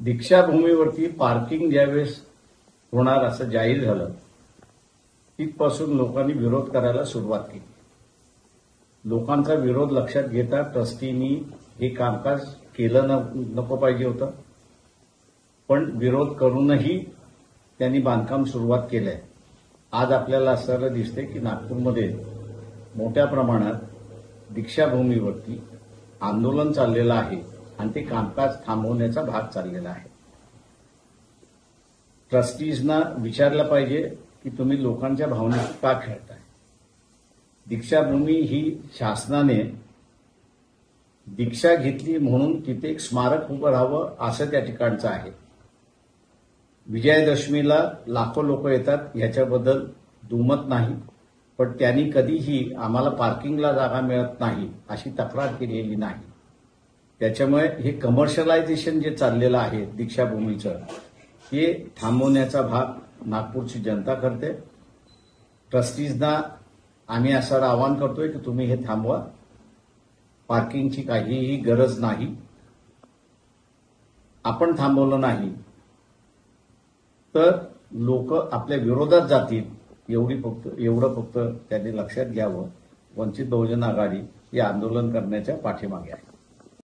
दीक्षाभूमीवरती parking ज्यावेळेस होणार असं जाहीर झालं तिथपासून लोकांनी विरोध करायला सुरुवात केली. लोकांचा विरोध लक्षात घेता ट्रस्टींनी हे कामकाज केलं नको पाहिजे होतं, पण विरोध करूनही त्यांनी बांधकाम सुरुवात केलंय. आज आपल्याला असं दिसतंय की नागपूरमध्ये मोठ्या प्रमाणात दीक्षाभूमीवरती आंदोलन चाललेलं आहे आणि ते कामकाज थांबवण्याचा भाग चाललेला आहे. ट्रस्टीजना विचारलं पाहिजे की तुम्ही लोकांच्या भावनेशी का खेळताय. दीक्षाभूमी ही शासनाने दीक्षा घेतली म्हणून तिथे एक स्मारक उभं राहावं असं त्या ठिकाणचं आहे. विजयादशमीला लाखो लोक येतात याच्याबद्दल दुमत नाही, पण त्यांनी कधीही आम्हाला पार्किंगला जागा मिळत नाही अशी तक्रार केलेली नाही. त्याच्यामुळे हे कमर्शियलायझेशन जे चाललेलं आहे दीक्षाभूमीचं हे थांबवण्याचा भाग नागपूरची जनता करते. ट्रस्टीजना आम्ही असं आवाहन करतोय की तुम्ही हे थांबवा. पार्किंगची काहीही गरज नाही. आपण थांबवलं नाही तर लोक आपल्या विरोधात जातील एवढं फक्त त्यांनी लक्षात घ्यावं. वंचित बहुजन आघाडी हे आंदोलन करण्याच्या पाठीमागे आहे.